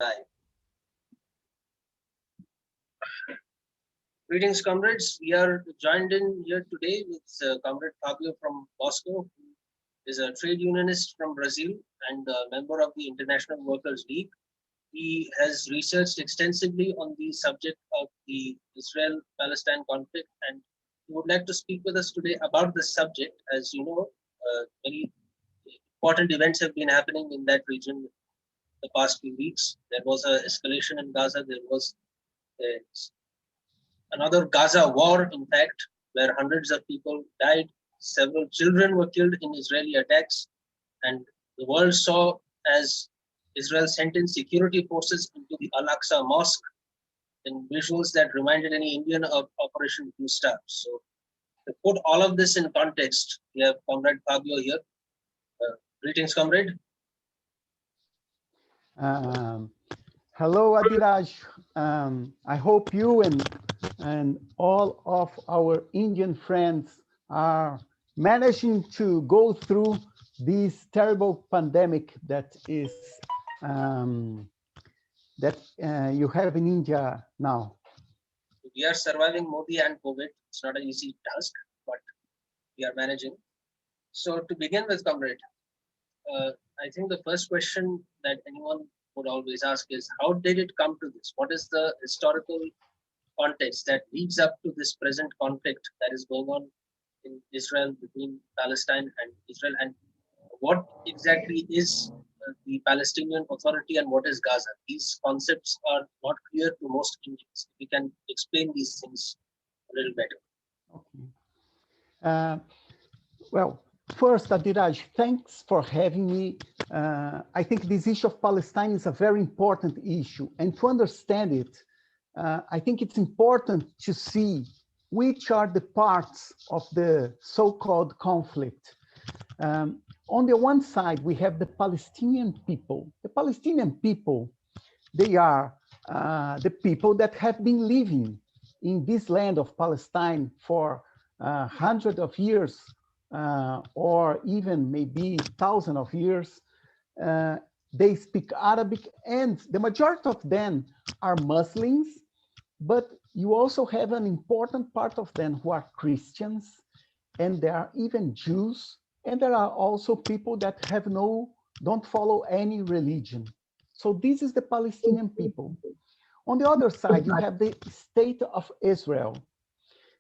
Hi. Greetings, comrades. We are joined in here today with Comrade Fabio from Bosco, who is a trade unionist from Brazil and a member of the International Workers' League. He has researched extensively on the subject of the Israel-Palestine conflict, and he would like to speak with us today about this subject. As you know, very important events have been happening in that region the past few weeks. There was an escalation in Gaza. There was uh, another Gaza war, in fact, where hundreds of people died. Several children were killed in Israeli attacks, and the world saw as Israel sent in security forces into the Al Aqsa Mosque in visuals that reminded any Indian of Operation Blue Star. So, to put all of this in context, we have Comrade Fabio here. Greetings, comrade. Um, Hello, Adiraj. I hope you and all of our Indian friends are managing to go through this terrible pandemic that is that you have in India now. We are surviving Modi and COVID. It's not an easy task, but we are managing. So, to begin with, comrade, uh, I think the first question that anyone would always ask is how did it come to this? What is the historical context that leads up to this present conflict that is going on in Israel between Palestine and Israel? And what exactly is the Palestinian Authority and what is Gaza? These concepts are not clear to most Indians. We can explain these things a little better. Okay. Uh, Well, first, Adiraj, thanks for having me. I think this issue of Palestine is a very important issue. And to understand it, I think it's important to see which are the parts of the so-called conflict. On the one side, we have the Palestinian people. The Palestinian people, they are the people that have been living in this land of Palestine for hundreds of years or even maybe thousands of years. Uh, they speak Arabic, and the majority of them are Muslims, but you also have an important part of them who are Christians, and there are even Jews, and there are also people that have don't follow any religion. So this is the Palestinian people. On the other side, you have the state of Israel.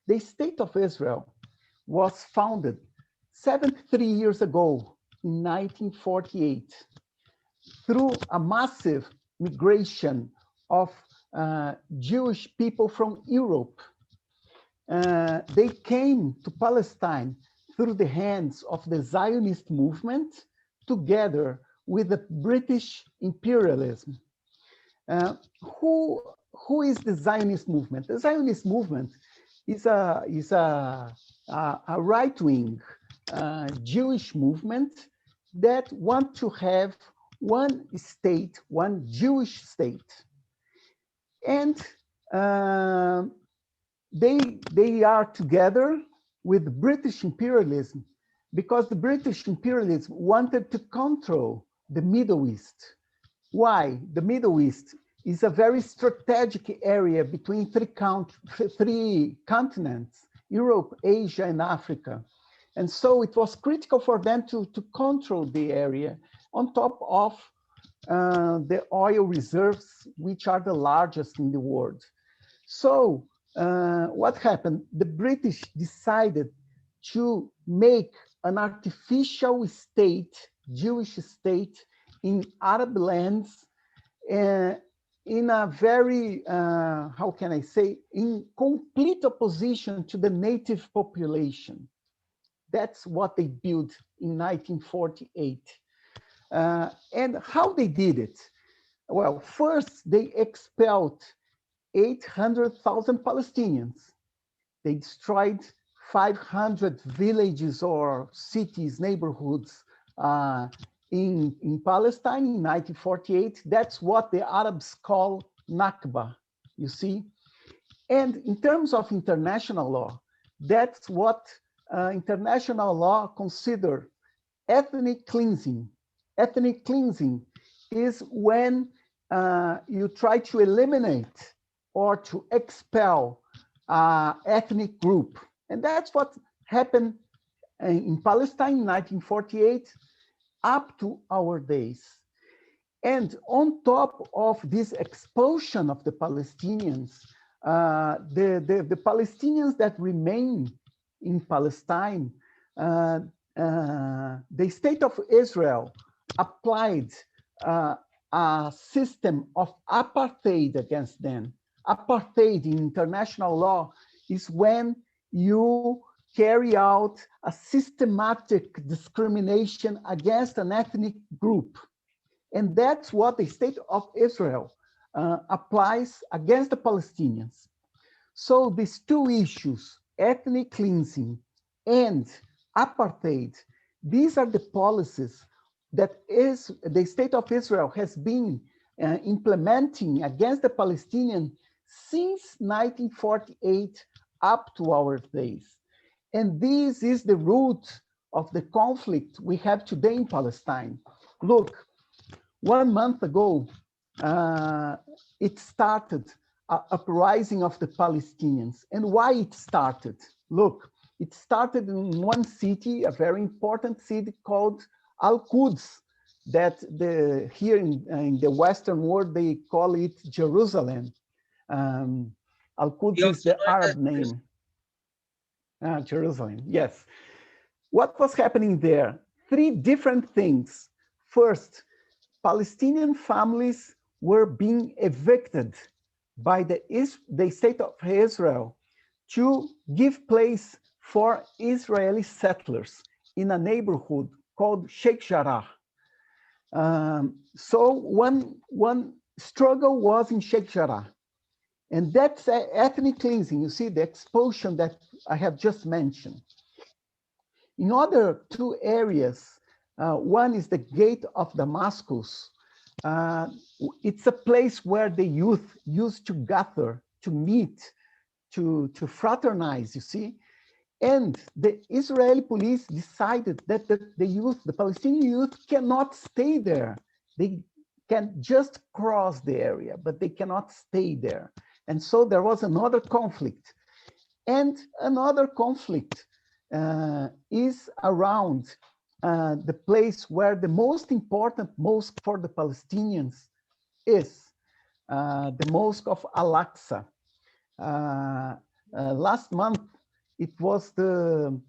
The state of Israel was founded 73 years ago in 1948 through a massive migration of Jewish people from Europe. They came to Palestine through the hands of the Zionist movement together with the British imperialism. Uh, who, who is the Zionist movement? The Zionist movement is a right-wing Jewish movement that want to have one state, one Jewish state. And uh, they are together with British imperialism because the British imperialism wanted to control the Middle East. Why? The Middle East is a very strategic area between three continents, Europe, Asia, and Africa. And so it was critical for them to control the area on top of the oil reserves, which are the largest in the world. So what happened? The British decided to make an artificial state, Jewish state, in Arab lands uh, in a very, how can I say, in complete opposition to the native population. That's what they built in 1948. And how they did it? Well, first they expelled 800,000 Palestinians. They destroyed 500 villages or cities, neighborhoods in Palestine in 1948. That's what the Arabs call Nakba, you see. And in terms of international law, that's what international law consider ethnic cleansing. Ethnic cleansing is when you try to eliminate or to expel ethnic group. And that's what happened in Palestine in 1948 up to our days. And on top of this expulsion of the Palestinians, the Palestinians that remain in Palestine, the state of Israel applied a system of apartheid against them. Apartheid in international law is when you carry out a systematic discrimination against an ethnic group. And that's what the state of Israel applies against the Palestinians. So these two issues, ethnic cleansing and apartheid, these are the policies that the state of Israel has been implementing against the Palestinians since 1948 up to our days. And this is the root of the conflict we have today in Palestine. Look, 1 month ago, it started an uprising of the Palestinians. And why it started? Look, it started in one city, a very important city called Al-Quds, that here in the Western world, they call it Jerusalem. Al-Quds is the Arab name. Jerusalem, yes. What was happening there? 3 different things. First, Palestinian families were being evicted by the state of Israel to give place for Israeli settlers in a neighborhood called Sheikh Jarrah. So one struggle was in Sheikh Jarrah. And that's ethnic cleansing. You see the expulsion that I have just mentioned. In other 2 areas, one is the Gate of Damascus. It's a place where the youth used to gather, to meet, to fraternize, you see. And the Israeli police decided that the Palestinian youth cannot stay there. They can just cross the area, but they cannot stay there. And so there was another conflict. And another conflict is around the place where the most important mosque for the Palestinians is the Mosque of Al-Aqsa. Last month, it was the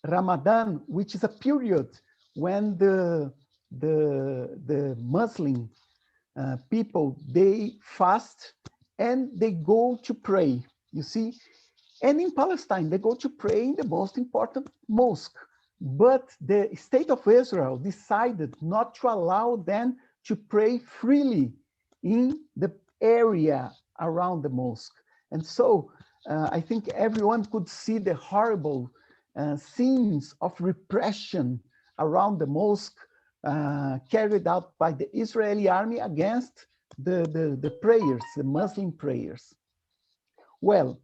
Ramadan, which is a period when the Muslim people, they fast and they go to pray, you see. And in Palestine, they go to pray in the most important mosque. But the state of Israel decided not to allow them to pray freely in the area around the mosque. And so I think everyone could see the horrible scenes of repression around the mosque carried out by the Israeli army against the prayers, the Muslim prayers. Well,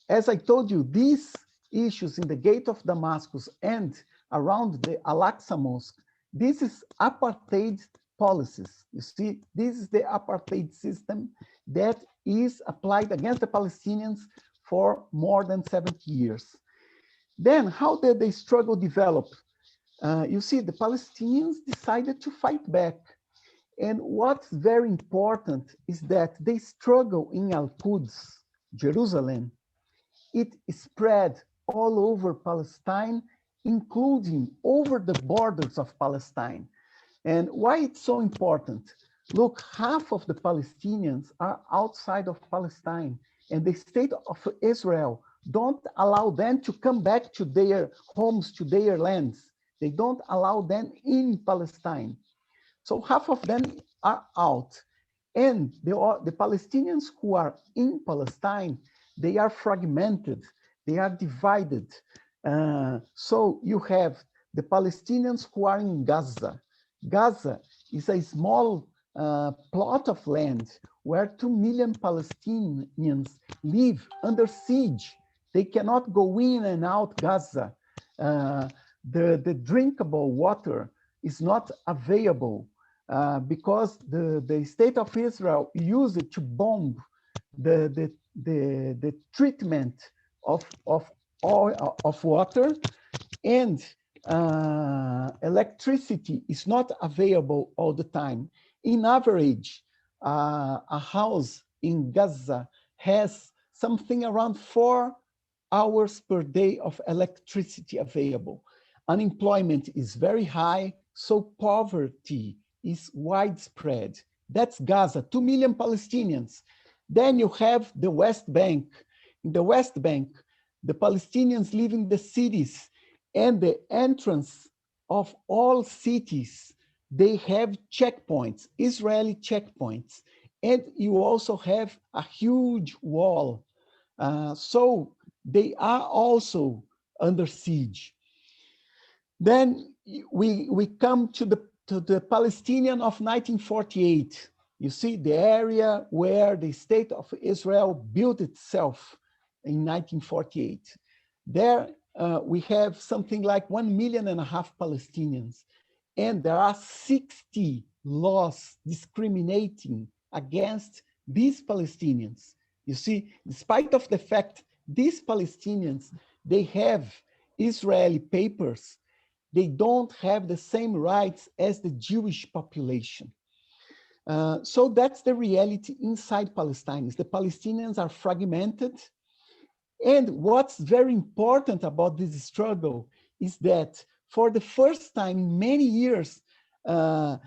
as I told you, these issues in the Gate of Damascus and around the Al-Aqsa Mosque, this is apartheid policies. You see, this is the apartheid system that is applied against the Palestinians for more than 70 years. Then how did the struggle develop? You see, the Palestinians decided to fight back. And what's very important is that they struggle in Al-Quds, Jerusalem. It spread all over Palestine, including over the borders of Palestine. And why it's so important? Look, half of the Palestinians are outside of Palestine, and the state of Israel don't allow them to come back to their homes, to their lands. They don't allow them in Palestine. So half of them are out. And the Palestinians who are in Palestine, they are fragmented, they are divided. So you have the Palestinians who are in Gaza. Gaza is a small plot of land where 2 million Palestinians live under siege. They cannot go in and out Gaza. The drinkable water is not available. because the state of Israel used it to bomb the treatment of oil, of water, and electricity is not available all the time. In average, a house in Gaza has something around 4 hours per day of electricity available. Unemployment is very high, so poverty is widespread. That's Gaza, 2 million Palestinians. Then you have the West Bank. In the West Bank, the Palestinians live in the cities, and the entrance of all cities, they have checkpoints, Israeli checkpoints. And you also have a huge wall. So they are also under siege. Then we come to the Palestinian of 1948. You see the area where the state of Israel built itself in 1948. There we have something like 1.5 million Palestinians, and there are 60 laws discriminating against these Palestinians. You see, despite of the fact these Palestinians, they have Israeli papers, they don't have the same rights as the Jewish population. So that's the reality inside Palestine. The Palestinians are fragmented. And what's very important about this struggle is that for the first time in many years, the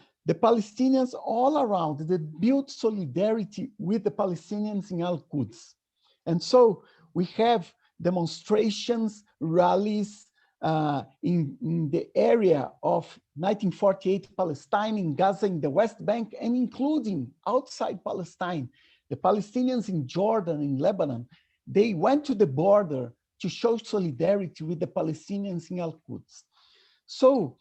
Palestinians all around, they built solidarity with the Palestinians in Al-Quds. And so we have demonstrations, rallies in the area of 1948 Palestine, in Gaza, in the West Bank, and including outside Palestine. The Palestinians in Jordan, in Lebanon, they went to the border to show solidarity with the Palestinians in Al-Quds. So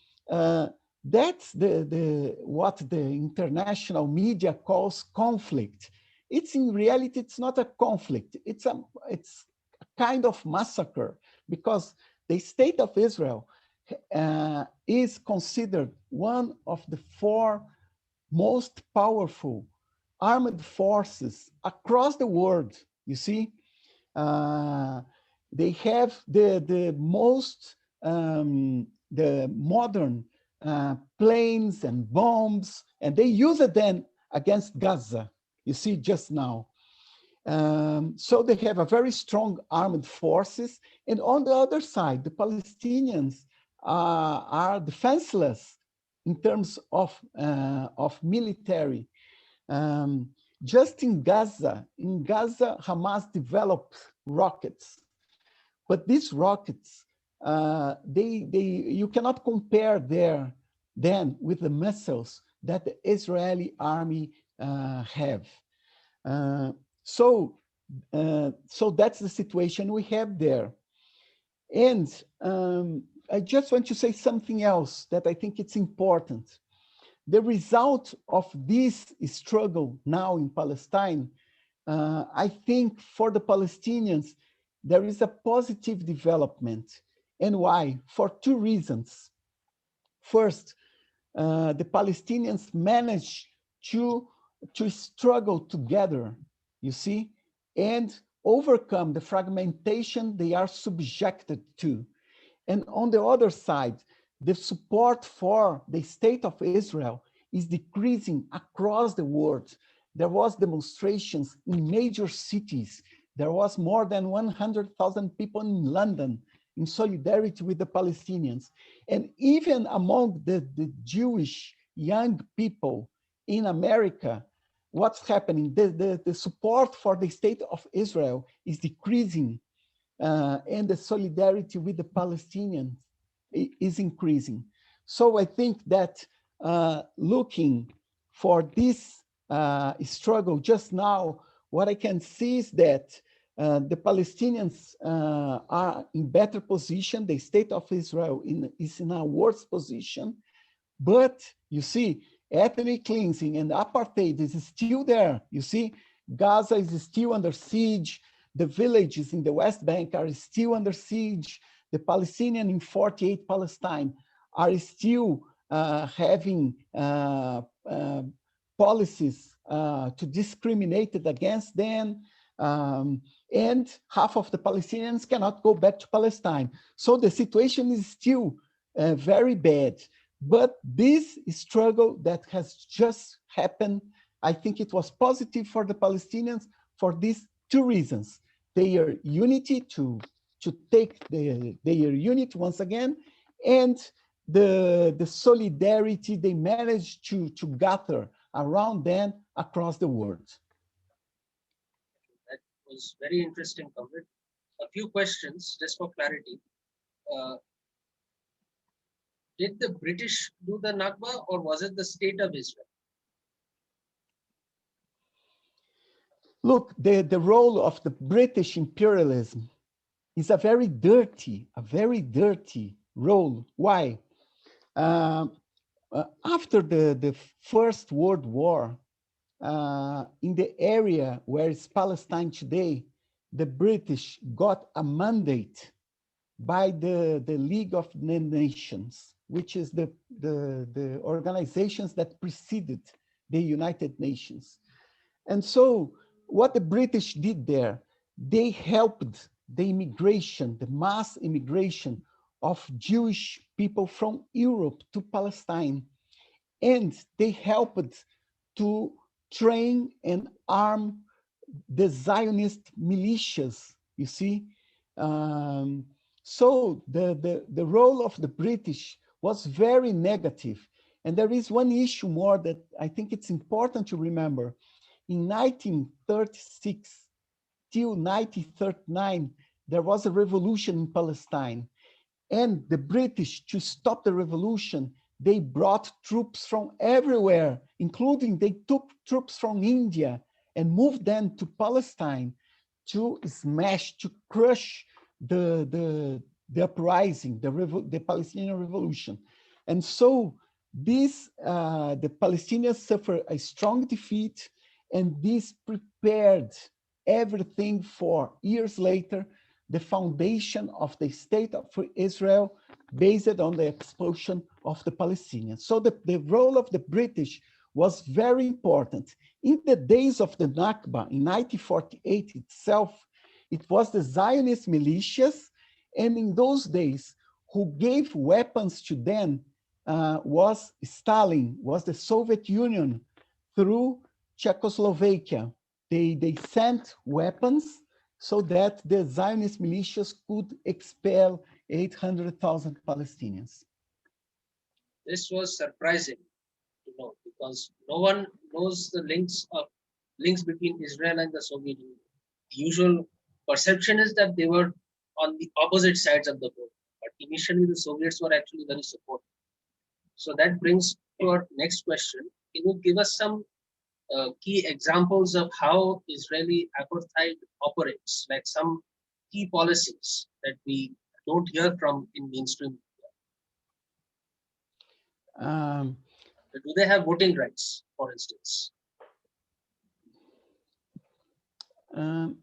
that's what the international media calls conflict. It's in reality, it's not a conflict. It's a kind of massacre, because the state of Israel is considered one of the 4 most powerful armed forces across the world. You see, they have the most the modern planes and bombs, and they use it then against Gaza. You see just now. So they have a very strong armed forces, and on the other side, the Palestinians are defenseless in terms of military. Just in Gaza, Hamas developed rockets, but these rockets, you cannot compare them with the missiles that the Israeli army have. So that's the situation we have there. And I just want to say something else that I think it's important. The result of this struggle now in Palestine, I think for the Palestinians, there is a positive development. And why? For 2 reasons. First, the Palestinians managed to struggle together, you see, and overcome the fragmentation they are subjected to. And on the other side, the support for the state of Israel is decreasing across the world. There was demonstrations in major cities. There was more than 100,000 people in London in solidarity with the Palestinians. And even among the Jewish young people in America, what's happening? The support for the state of Israel is decreasing, and the solidarity with the Palestinians is increasing. So I think that looking for this struggle just now, what I can see is that the Palestinians are in better position. The state of Israel is in a worse position. But you see, ethnic cleansing and apartheid is still there. You see, Gaza is still under siege. The villages in the West Bank are still under siege. The Palestinian in 48 Palestine are still having policies to discriminate against them, and half of the Palestinians cannot go back to Palestine. So the situation is still very bad. But this struggle that has just happened, I think it was positive for the Palestinians for these two reasons: their unity to take their unit once again, and the solidarity they managed to gather around them across the world. That was very interesting, Comrade. A few questions just for clarity. Uh, did the British do the Nakba, or was it the state of Israel? Look, the role of the British imperialism is a very dirty role. Why? Um, After the First World War, in the area where is Palestine today, the British got a mandate by the League of Nations, which is the organizations that preceded the United Nations. And so what the British did there, they helped the immigration, the mass immigration of Jewish people from Europe to Palestine. And they helped to train and arm the Zionist militias, you see. Um, so the role of the British was very negative. And there is one issue more that I think it's important to remember. In 1936 till 1939, there was a revolution in Palestine. And the British, to stop the revolution, they brought troops from everywhere, including they took troops from India and moved them to Palestine to smash, to crush the uprising, the Palestinian revolution. And so the Palestinians suffered a strong defeat, and this prepared everything for years later the foundation of the state of Israel based on the expulsion of the Palestinians. So the role of the British was very important. In the days of the Nakba, in 1948 itself, it was the Zionist militias, and in those days, who gave weapons to them was Stalin, was the Soviet Union through Czechoslovakia. They sent weapons so that the Zionist militias could expel 800,000 Palestinians. This was surprising to know, because no one knows the links between Israel and the Soviet Union. The usual perception is that they were on the opposite sides of the board, but initially the Soviets were actually very supportive. So that brings to our next question. Can you give us some key examples of how Israeli apartheid operates, like some key policies that we don't hear from in mainstream? Um, Do they have voting rights, for instance? um,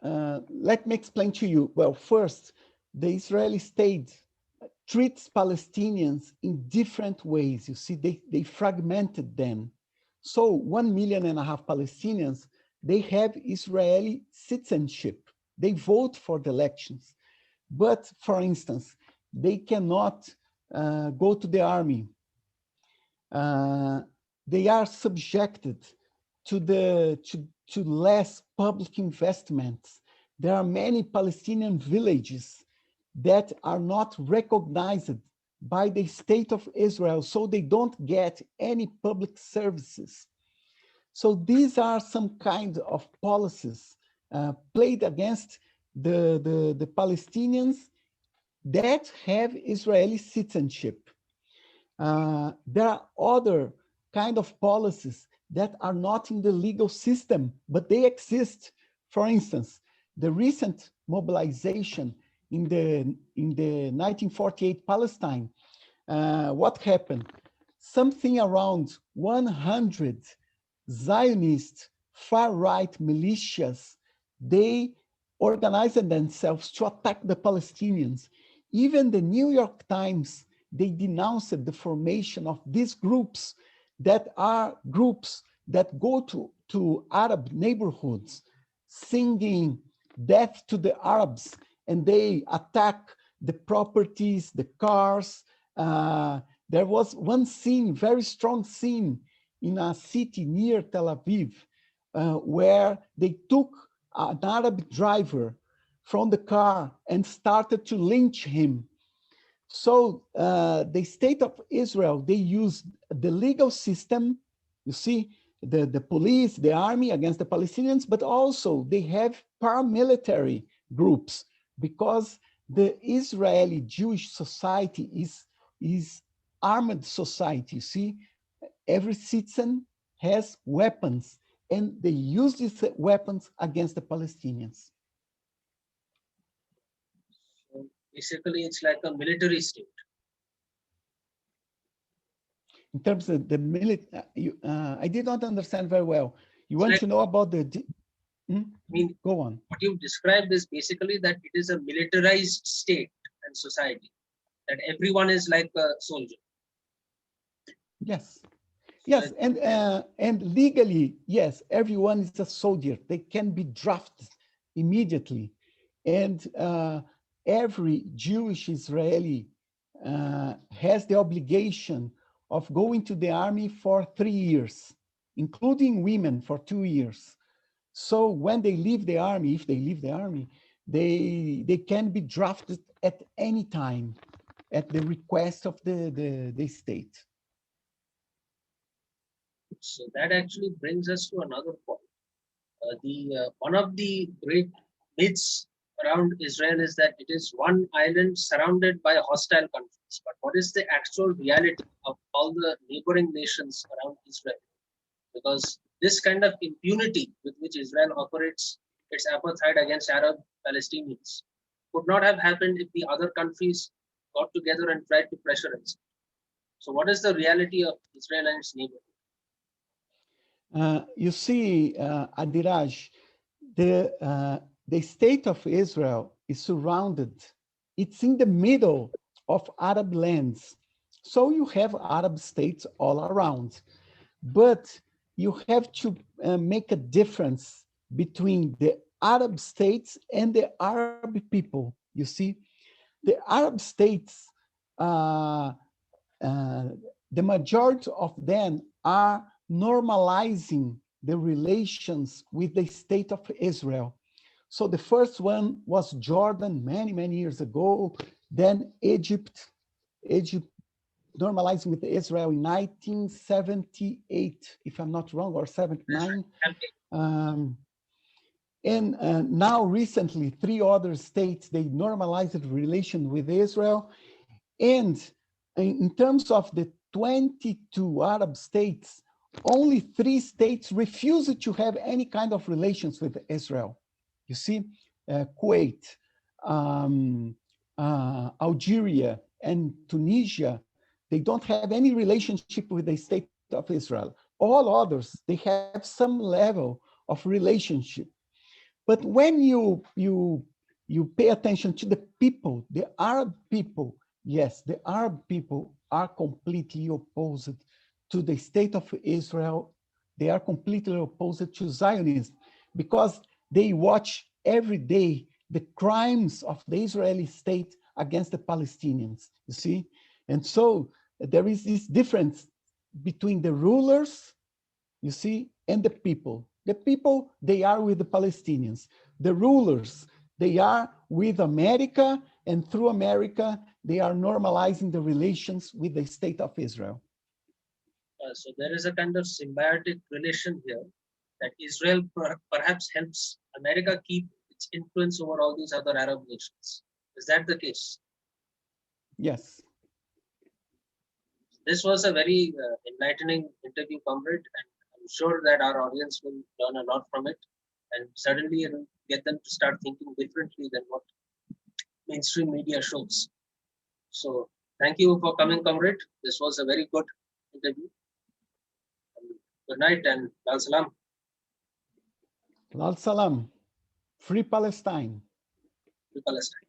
Let me explain to you. Well, first, the Israeli state treats Palestinians in different ways. You see, they fragmented them. So 1.5 million Palestinians, they have Israeli citizenship. They vote for the elections. But for instance, they cannot go to the army. They are subjected to less public investments. There are many Palestinian villages that are not recognized by the state of Israel, so they don't get any public services. So these are some kind of policies played against the Palestinians that have Israeli citizenship. There are other kind of policies that are not in the legal system, but they exist. For instance, the recent mobilization in the 1948 Palestine, what happened? Something around 100 Zionist far-right militias, they organized themselves to attack the Palestinians. Even the New York Times, they denounced the formation of these groups that are groups that go to Arab neighborhoods singing death to the Arabs, and they attack the properties, the cars. There was one scene, very strong scene, in a city near Tel Aviv, where they took an Arab driver from the car and started to lynch him. So the state of Israel, they use the legal system, you see, the police, the army against the Palestinians, but also they have paramilitary groups, because the Israeli Jewish society is armed society. You see, every citizen has weapons, and they use these weapons against the Palestinians. So basically, it's like a military state. In terms of the military, I did not understand very well. You It's want like, to know about the? I mean, Go on. what you described is basically that it is a militarized state and society, that everyone is like a soldier. Yes, So yes, and legally, yes, everyone is a soldier. They can be drafted immediately, and every Jewish Israeli has the obligation of going to the army for 3 years, including women for 2 years. So when they leave the army, if they leave the army, they can be drafted at any time at the request of the state. So that actually brings us to another point. One of the great myths around Israel is that it is one island surrounded by hostile countries. But what is the actual reality of all the neighboring nations around Israel? Because this kind of impunity with which Israel operates its apartheid against Arab Palestinians could not have happened if the other countries got together and tried to pressure it. So, what is the reality of Israel and its neighbors? You see, Adiraj, the state of Israel is surrounded. It's in the middle of Arab lands. So you have Arab states all around. But you have to make a difference between the Arab states and the Arab people. You see, the Arab states, uh, uh, the majority of them are normalizing the relations with the state of Israel. So the first one was Jordan many, many years ago, then Egypt normalizing with Israel in 1978, if I'm not wrong, or 79. Um, and now recently, 3 other states, they normalized the relation with Israel. And in terms of the 22 Arab states, only 3 states refused to have any kind of relations with Israel. You see, Kuwait, Algeria, and Tunisia, they don't have any relationship with the state of Israel. All others, they have some level of relationship. But when you pay attention to the people, the Arab people, yes, the Arab people are completely opposed to the state of Israel. They are completely opposed to Zionism because they watch every day the crimes of the Israeli state against the Palestinians, you see? And so there is this difference between the rulers, you see, and the people. The people, they are with the Palestinians. The rulers, they are with America, and through America, they are normalizing the relations with the state of Israel. So there is a kind of symbiotic relation here that Israel perhaps helps America keep its influence over all these other Arab nations. Is that the case? Yes. This was a very enlightening interview, Comrade, and I'm sure that our audience will learn a lot from it, and certainly it'll get them to start thinking differently than what mainstream media shows. So thank you for coming, Comrade. This was a very good interview. Good night and Lal Salam. Lal Salam. Free Palestine. Free Palestine.